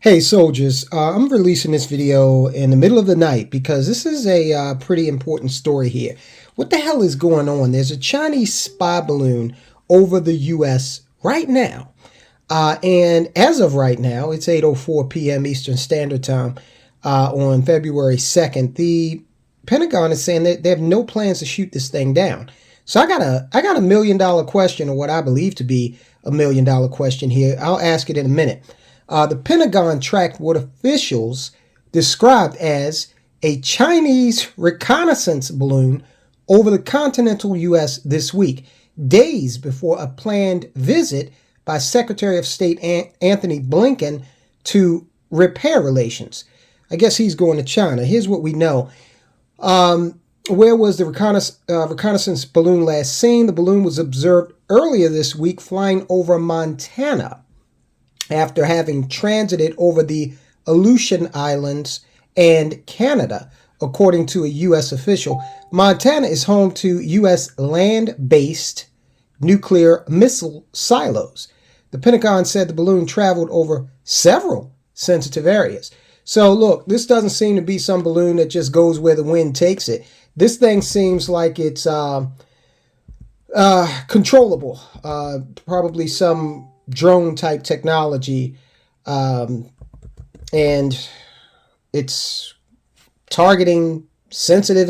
Hey soldiers, I'm releasing this video in the middle of the night because this is a pretty important story here. What the hell is going on? There's a Chinese spy balloon over the U.S. right now. And as of right now, it's 8:04 p.m. Eastern Standard Time on February 2nd. The Pentagon is saying that they have no plans to shoot this thing down. So I got a $1 million question, or what I believe to be a $1 million question here. I'll ask it in a minute. The Pentagon tracked what officials described as a Chinese reconnaissance balloon over the continental U.S. this week, days before a planned visit by Secretary of State Anthony Blinken to repair relations. I guess he's going to China. Here's what we know. Where was the reconnaissance balloon last seen? The balloon was observed earlier this week flying over Montana, after having transited over the Aleutian Islands and Canada, according to a U.S. official. Montana is home to U.S. land-based nuclear missile silos. The Pentagon said the balloon traveled over several sensitive areas. So look, this doesn't seem to be some balloon that just goes where the wind takes it. This thing seems like it's controllable. Probably some drone type technology, and it's targeting sensitive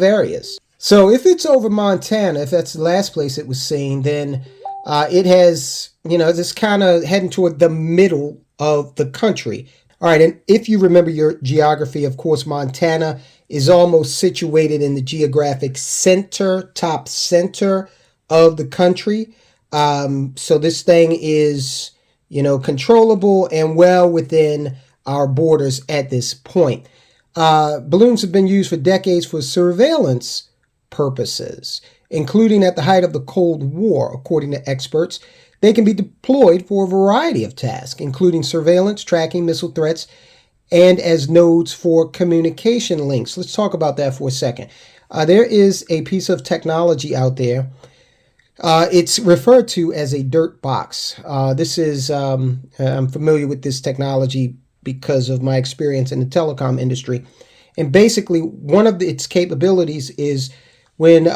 areas. So if it's over Montana, if that's the last place it was seen, then it has, this kind of heading toward the middle of the country. All right, and if you remember your geography, of course, Montana is almost situated in the geographic top center of the country. So this thing is, controllable and well within our borders at this point. Balloons have been used for decades for surveillance purposes, including at the height of the Cold War, according to experts. They can be deployed for a variety of tasks, including surveillance, tracking, missile threats, and as nodes for communication links. Let's talk about that for a second. There is a piece of technology out there. It's referred to as a dirt box. This is, I'm familiar with this technology because of my experience in the telecom industry. And basically, one of its capabilities is when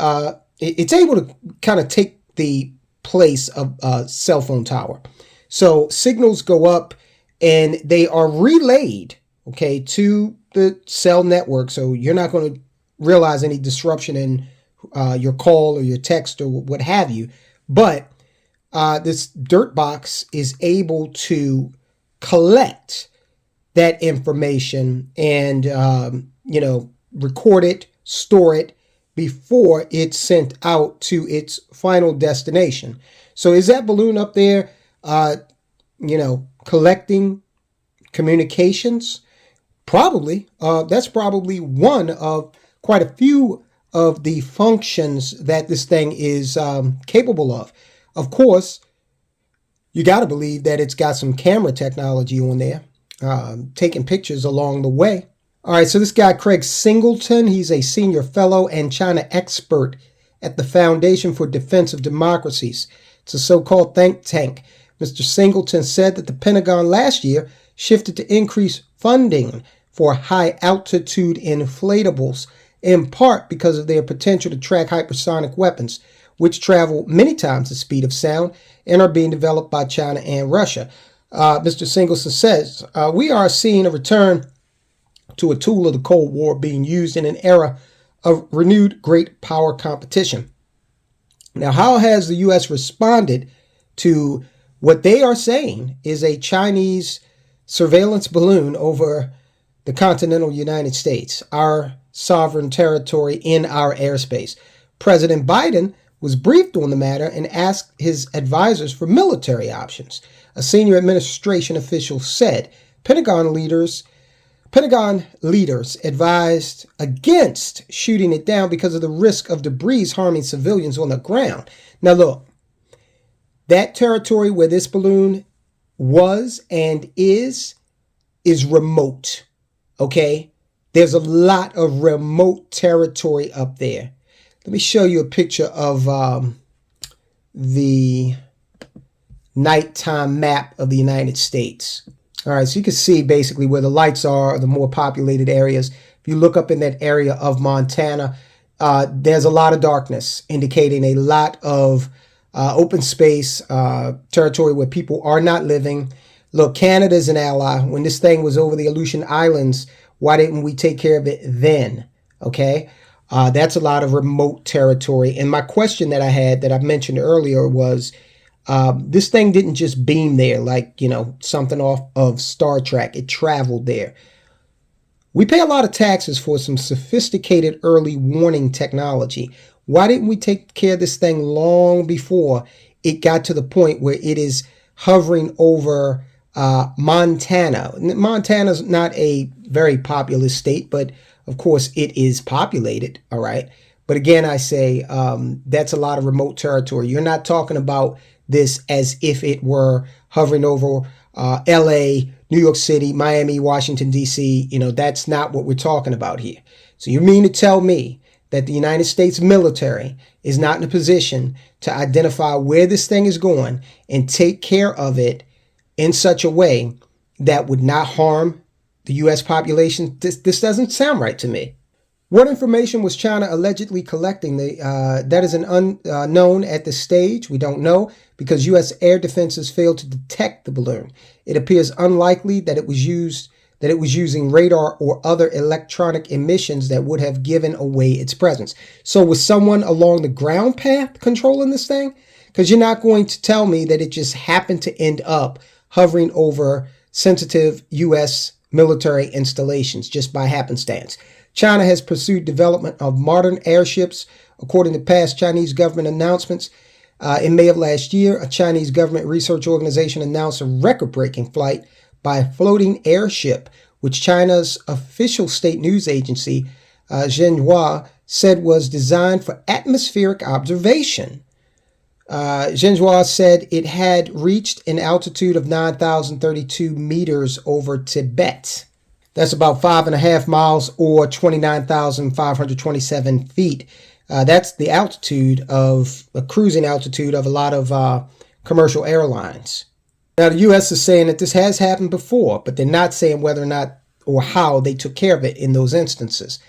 it's able to kind of take the place of a cell phone tower. So signals go up and they are relayed, to the cell network. So you're not going to realize any disruption in your call or your text or what have you. But this dirt box is able to collect that information and, record it, store it before it's sent out to its final destination. So is that balloon up there, collecting communications? Probably. That's probably one of quite a few of the functions that this thing is capable of. Of course, you got to believe that it's got some camera technology on there, taking pictures along the way. All right, so this guy, Craig Singleton, he's a senior fellow and China expert at the Foundation for Defense of Democracies. It's a so-called think tank. Mr. Singleton said that the Pentagon last year shifted to increase funding for high-altitude inflatables, in part because of their potential to track hypersonic weapons, which travel many times the speed of sound and are being developed by China and Russia. Mr. Singleton says, we are seeing a return to a tool of the Cold War being used in an era of renewed great power competition. Now, how has the U.S. responded to what they are saying is a Chinese surveillance balloon over the continental United States, our sovereign territory in our airspace? President Biden was briefed on the matter and asked his advisors for military options. A senior administration official said Pentagon leaders advised against shooting it down because of the risk of debris harming civilians on the ground. Now look, that territory where this balloon was and is remote, okay? There's a lot of remote territory up there. Let me show you a picture of the nighttime map of the United States. All right, so you can see basically where the lights are, the more populated areas. If you look up in that area of Montana, there's a lot of darkness, indicating a lot of open space, territory where people are not living. Look, Canada's an ally. When this thing was over the Aleutian Islands, why didn't we take care of it then? Okay, that's a lot of remote territory. And my question that I had that I mentioned earlier was, this thing didn't just beam there like, something off of Star Trek. It traveled there. We pay a lot of taxes for some sophisticated early warning technology. Why didn't we take care of this thing long before it got to the point where it is hovering over Montana? Montana's not a very populous state, but of course it is populated, all right? But again, I say that's a lot of remote territory. You're not talking about this as if it were hovering over LA, New York City, Miami, Washington, D.C. That's not what we're talking about here. So you mean to tell me that the United States military is not in a position to identify where this thing is going and take care of it in such a way that would not harm the U.S. population? This doesn't sound right to me. What information was China allegedly collecting? That is an unknown at this stage. We don't know because U.S. air defenses failed to detect the balloon. It appears unlikely that it was using radar or other electronic emissions that would have given away its presence. So was someone along the ground path controlling this thing? Because you're not going to tell me that it just happened to end up hovering over sensitive U.S. military installations just by happenstance. China has pursued development of modern airships. According to past Chinese government announcements, in May of last year, a Chinese government research organization announced a record-breaking flight by a floating airship, which China's official state news agency, Xinhua, said was designed for atmospheric observation. Xinhua said it had reached an altitude of 9,032 meters over Tibet. That's about 5.5 miles or 29,527 feet. That's the cruising altitude of a lot of commercial airlines. Now, the U.S. is saying that this has happened before, but they're not saying whether or not or how they took care of it in those instances.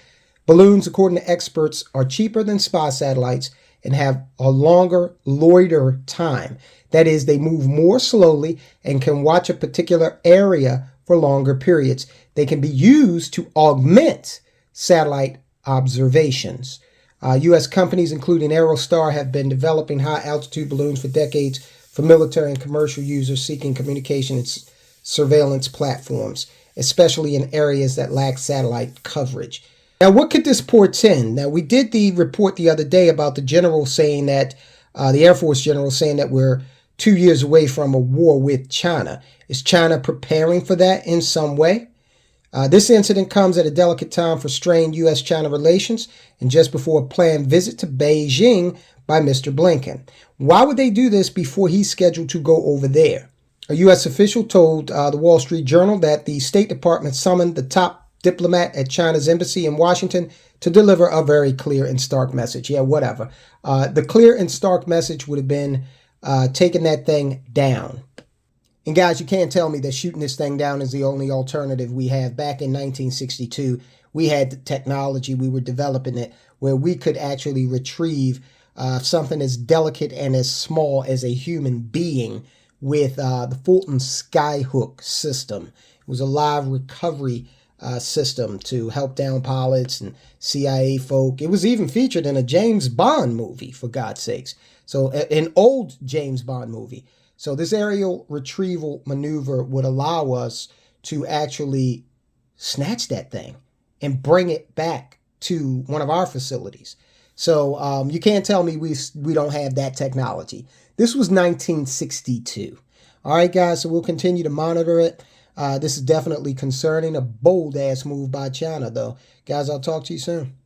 Balloons, according to experts, are cheaper than spy satellites and have a longer loiter time. That is, they move more slowly and can watch a particular area for longer periods. They can be used to augment satellite observations. U.S. companies, including Aerostar, have been developing high-altitude balloons for decades for military and commercial users seeking communication and surveillance platforms, especially in areas that lack satellite coverage. Now, what could this portend? Now, we did the report the other day about the general saying that, the Air Force general saying that we're 2 years away from a war with China. Is China preparing for that in some way? This incident comes at a delicate time for strained U.S.-China relations and just before a planned visit to Beijing by Mr. Blinken. Why would they do this before he's scheduled to go over there? A U.S. official told the Wall Street Journal that the State Department summoned the top diplomat at China's embassy in Washington to deliver a very clear and stark message. Yeah, whatever. The clear and stark message would have been taking that thing down. And guys, you can't tell me that shooting this thing down is the only alternative we have. Back in 1962, we had the technology, we were developing it, where we could actually retrieve something as delicate and as small as a human being with the Fulton Skyhook system. It was a live recovery system to help down pilots and CIA folk. It was even featured in a James Bond movie, for God's sakes. So an old James Bond movie. So this aerial retrieval maneuver would allow us to actually snatch that thing and bring it back to one of our facilities. So you can't tell me we don't have that technology. This was 1962. All right, guys, so we'll continue to monitor it. This is definitely concerning. A bold-ass move by China, though. Guys, I'll talk to you soon.